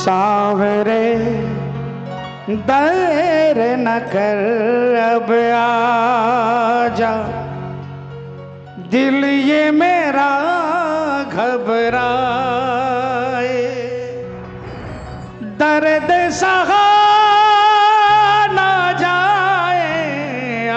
सावरे देर न कर अब आजा, दिल ये मेरा घबराए, दर्द सहा ना जाए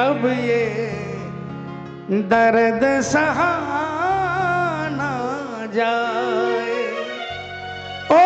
अब ये दर्द सहा ना जाए। ओ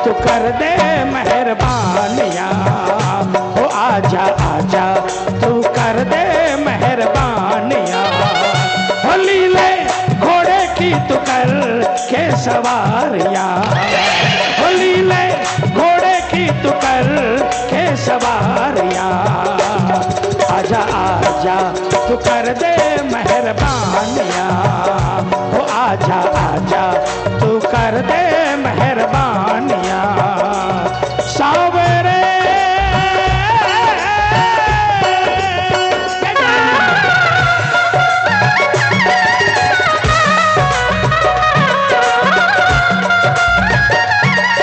तो कर दे मेहरबानियाँ, हो आजा आजा तू कर दे मेहरबानियाँ। हो लीले घोड़े की तू कर के सवारियाँ, हो लीले घोड़े की तू कर के सवारियाँ। आजा आजा तू कर दे मेहरबानियाँ, हो आजा आजा तू कर दे मेहरबानियाँ। सावरे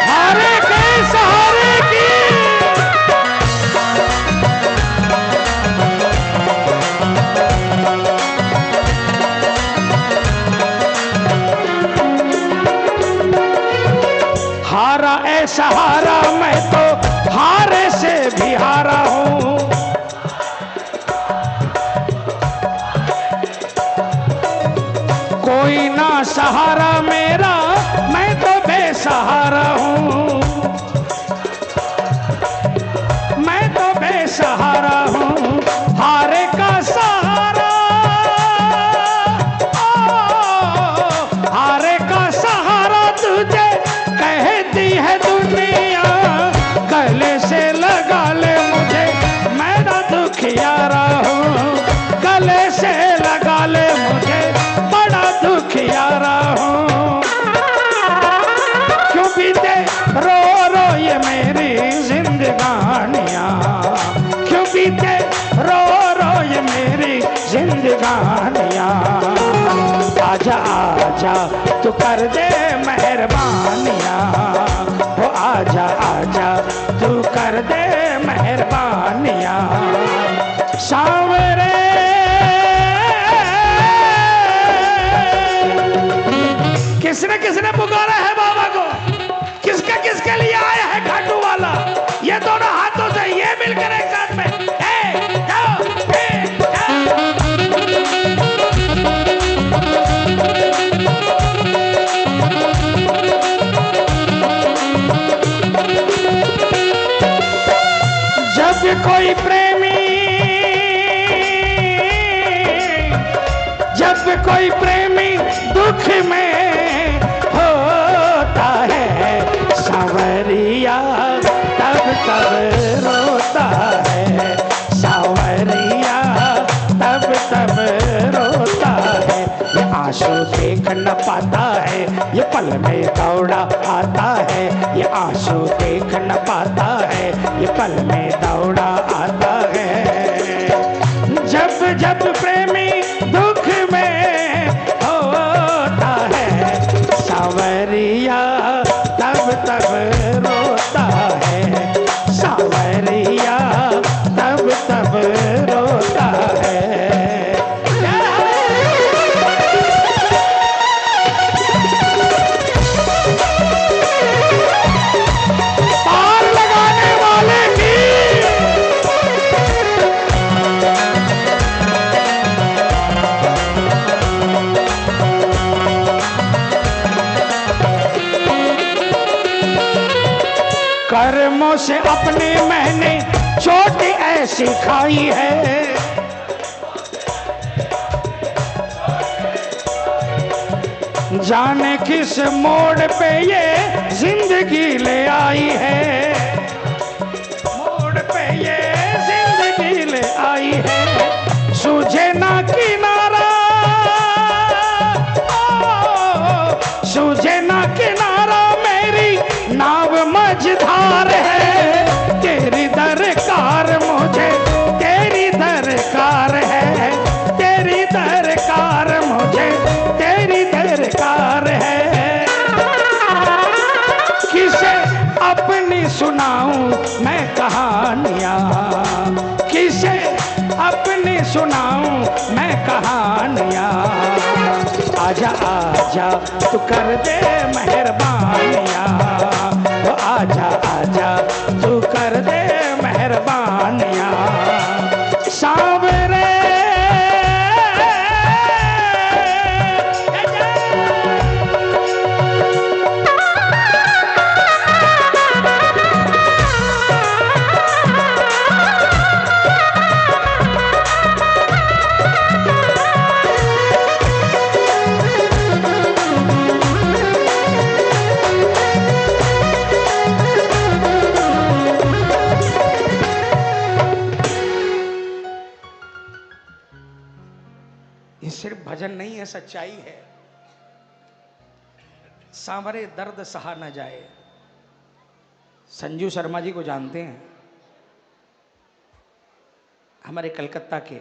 हारे के सहारे की हारा ए सहारा, मैं तो हारे से भी हारा हूँ। कोई ना सहारा मेरा, मैं तो बेसहारा हूँ। मैं तो बेसहारा हूँ, हारे का सहारा, हारे का सहारा तुझे कहती है दुनिया। गले से लगा ले मुझे, मैं ना दुखियारा हूँ। गले से लगा ले मुझे, बड़ा दुखियारा हूँ। क्यों बीते रो रो ये मेरी जिंदगानियाँ, क्यों बीते रो रो ये मेरी जिंदगानियाँ। आजा आजा तू कर दे मेहरबानियाँ, हो आजा आजा तू कर दे मेहरबानियाँ। सावरे किसने पुकारा है बाबा को, किसके लिए आया है खाटू वाला। ये दोनों हाथों से ये मिलकर एक साथ में जब कोई प्रेमी, जब कोई प्रेमी दुख में होता है, सांवरिया तब तब रोता है। सांवरिया तब तब रोता है। ये आंसू देख न पाता है, ये पल में दौड़ा आता है। ये आंसू देख न पाता है, ये पल में दौड़ा आता है। जब जब प्रेमी दुख में होता है, सांवरिया तब तब रोता है। सांवरिया तब तब रोता है। पार लगाने वाले की कर्मों से अपने मैंने चोट ऐसी खाई है, जाने किस मोड़ पे ये जिंदगी ले आई है, मोड़ पे ये जिंदगी ले आई है। सूझे ना किनारा, सूझे ना किनारा, मेरी नाव मझधार है, तेरी दरकार मुझे, तेरी दरकार है, तेरी दरकार मुझे, तेरी दरकार है। किसे अपनी सुनाऊं मैं कहानियां, किसे अपनी सुनाऊं मैं कहानियां, आजा आजा तू कर दे मेहरबानियां, तो आजा आजा तू कर दे मेहरबानियां। सांवरे सिर्फ भजन नहीं है, सच्चाई है। सांवरे दर्द सहा न जाए। संजू शर्मा जी को जानते हैं, हमारे कलकत्ता के।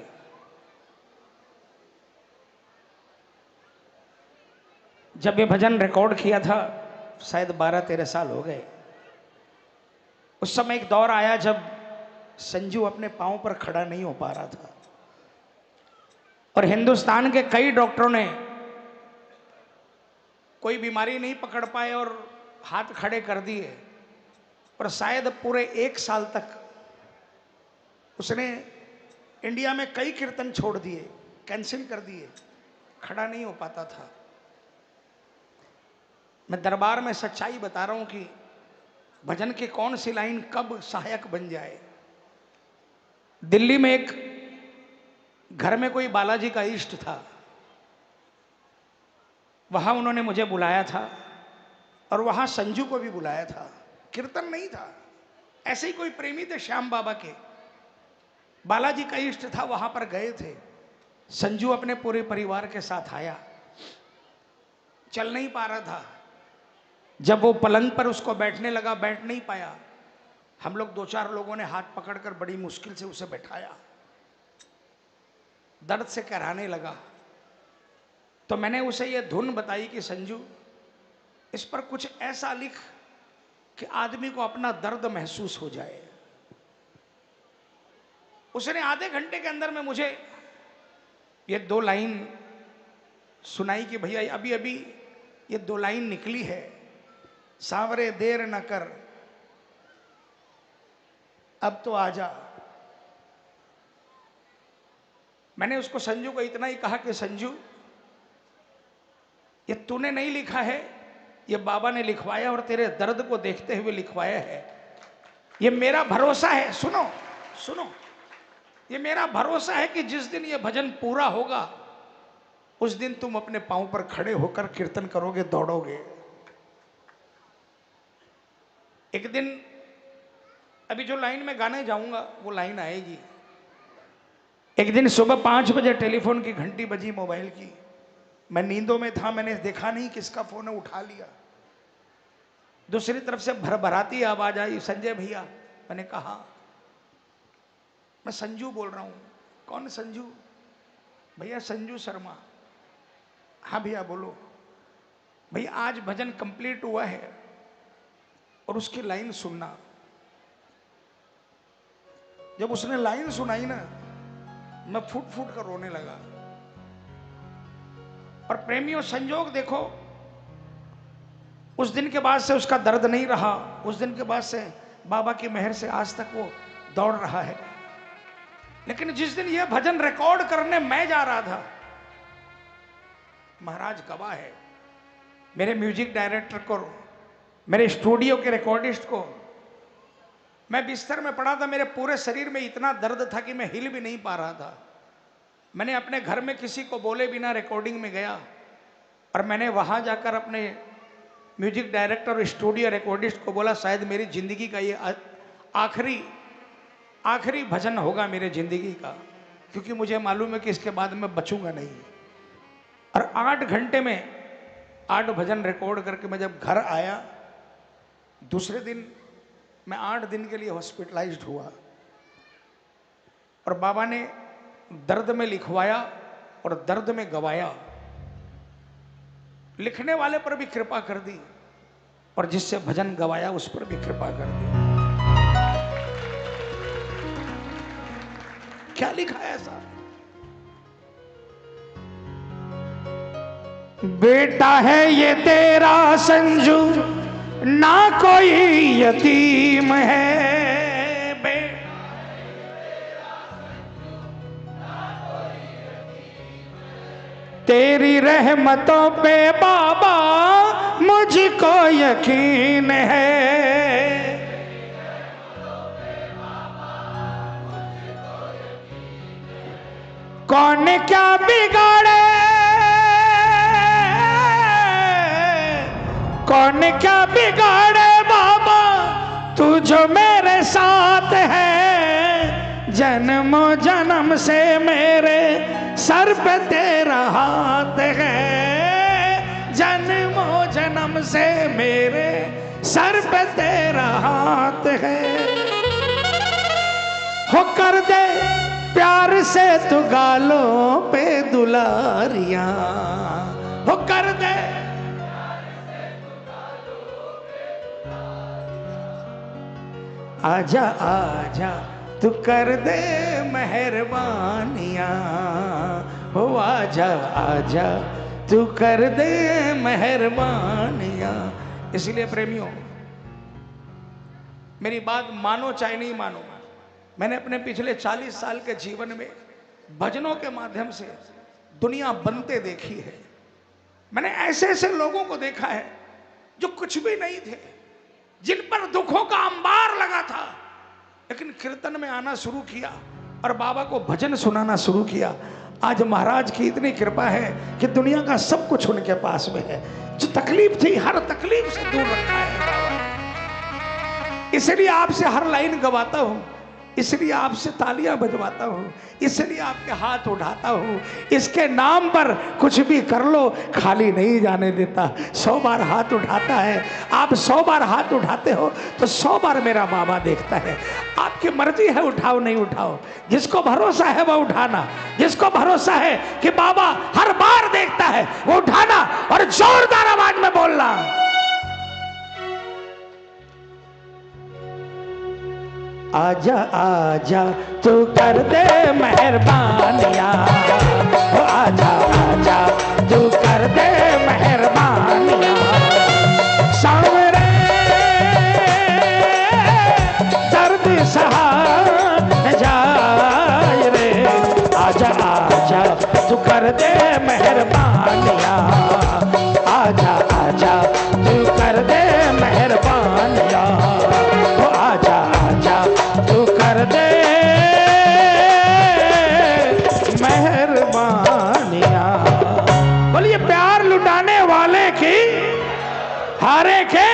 जब ये भजन रिकॉर्ड किया था, शायद 12-13 साल हो गए। उस समय एक दौर आया जब संजू अपने पांव पर खड़ा नहीं हो पा रहा था, और हिंदुस्तान के कई डॉक्टरों ने कोई बीमारी नहीं पकड़ पाए और हाथ खड़े कर दिए, और शायद पूरे 1 साल तक उसने इंडिया में कई कीर्तन छोड़ दिए, कैंसिल कर दिए, खड़ा नहीं हो पाता था। मैं दरबार में सच्चाई बता रहा हूं कि भजन की कौन सी लाइन कब सहायक बन जाए। दिल्ली में एक घर में कोई बालाजी का इष्ट था, वहां उन्होंने मुझे बुलाया था, और वहां संजू को भी बुलाया था। कीर्तन नहीं था, ऐसे ही कोई प्रेमी थे श्याम बाबा के, बालाजी का इष्ट था, वहां पर गए थे। संजू अपने पूरे परिवार के साथ आया, चल नहीं पा रहा था। जब वो पलंग पर उसको बैठने लगा, बैठ नहीं पाया। हम लोग 2-4 लोगों ने हाथ पकड़कर बड़ी मुश्किल से उसे बैठाया। दर्द से कराने लगा, तो मैंने उसे ये धुन बताई कि संजू, इस पर कुछ ऐसा लिख कि आदमी को अपना दर्द महसूस हो जाए। उसने आधे घंटे के अंदर में मुझे ये 2 लाइन सुनाई कि भैया अभी अभी ये 2 लाइन निकली है, सांवरे देर न कर, अब तो आजा। मैंने उसको, संजू को इतना ही कहा कि संजू, ये तूने नहीं लिखा है, ये बाबा ने लिखवाया, और तेरे दर्द को देखते हुए लिखवाया है। ये मेरा भरोसा है, सुनो सुनो, ये मेरा भरोसा है कि जिस दिन ये भजन पूरा होगा, उस दिन तुम अपने पांव पर खड़े होकर कीर्तन करोगे, दौड़ोगे। एक दिन अभी जो लाइन में गाने जाऊंगा वो लाइन आएगी। एक दिन सुबह 5 बजे टेलीफोन की घंटी बजी मोबाइल की। मैं नींदों में था, मैंने देखा नहीं किसका फोन है, उठा लिया। दूसरी तरफ से भरभराती आवाज आई, संजय भैया। मैंने कहा, मैं संजू बोल रहा हूं। कौन संजू? भैया संजू शर्मा। हाँ भैया बोलो। भैया आज भजन कंप्लीट हुआ है और उसकी लाइन सुनना। जब उसने लाइन सुनाई ना, मैं फूट फूट कर रोने लगा। और प्रेमियों, संजोग देखो, उस दिन के बाद से उसका दर्द नहीं रहा। उस दिन के बाद से बाबा की मेहर से आज तक वो दौड़ रहा है। लेकिन जिस दिन ये भजन रिकॉर्ड करने मैं जा रहा था, महाराज गवाह है, मेरे म्यूजिक डायरेक्टर को, मेरे स्टूडियो के रिकॉर्डिस्ट को मैं बिस्तर में पड़ा था, मेरे पूरे शरीर में इतना दर्द था कि मैं हिल भी नहीं पा रहा था। मैंने अपने घर में किसी को बोले बिना रिकॉर्डिंग में गया और मैंने वहां जाकर अपने म्यूजिक डायरेक्टर और स्टूडियो रिकॉर्डिस्ट को बोला, शायद मेरी जिंदगी का ये आखिरी भजन होगा मेरे जिंदगी का, क्योंकि मुझे मालूम है कि इसके बाद मैं बचूंगा नहीं। और 8 घंटे में 8 भजन रिकॉर्ड करके मैं जब घर आया, दूसरे दिन मैं 8 दिन के लिए हॉस्पिटलाइज्ड हुआ और बाबा ने दर्द में लिखवाया और दर्द में गवाया। लिखने वाले पर भी कृपा कर दी और जिससे भजन गवाया उस पर भी कृपा कर दी। क्या लिखा है ऐसा? बेटा है ये तेरा संजू, ना कोई यतीम है। तेरी रहमतों पे बाबा मुझको यकीन है। कौन क्या बिगाड़े, कौन क्या बिगाड़े बाबा, तू जो मेरे साथ है। जन्मों जन्म से मेरे सर पे तेरा हाथ है। जन्मों जन्म से मेरे सर पे तेरा हाथ है। हो कर दे प्यार से तू गालों पे दुलारियां, हो कर दे। आजा आजा तू कर दे मेहरबानियां, हो आजा आजा तू कर दे मेहरबानियां। इसलिए प्रेमियों, मेरी बात मानो चाहे नहीं मानो, मैंने अपने पिछले 40 साल के जीवन में भजनों के माध्यम से दुनिया बनते देखी है। मैंने ऐसे ऐसे लोगों को देखा है जो कुछ भी नहीं थे, जिन पर दुखों का अंबार लगा था, लेकिन कीर्तन में आना शुरू किया और बाबा को भजन सुनाना शुरू किया। आज महाराज की इतनी कृपा है कि दुनिया का सब कुछ उनके पास में है। जो तकलीफ थी, हर तकलीफ से दूर रखा है बाबा। इसलिए आपसे हर लाइन गवाता हूं, इसलिए आपसे तालियां बजवाता हूं, इसलिए आपके हाथ उठाता हूं। इसके नाम पर कुछ भी कर लो, खाली नहीं जाने देता। 100 बार हाथ उठाता है, आप 100 बार हाथ उठाते हो तो 100 बार मेरा बाबा देखता है। आपकी मर्जी है उठाओ नहीं उठाओ, जिसको भरोसा है वो उठाना, जिसको भरोसा है कि बाबा हर बार देखता है वो उठाना और जोरदार आवाज में बोलना। आजा आजा तू कर दे मेहरबानियां, आजा आजा तू कर दे मेहरबानियां। सामने दर्द सहा जाए रे, आजा आजा तू कर दे मेहरबानियां, आजा आजा तू कर दे मेहरबानियां, आजा आजा तू कर दे मेहरबानियां। बोलिए प्यार लुटाने वाले की हारे के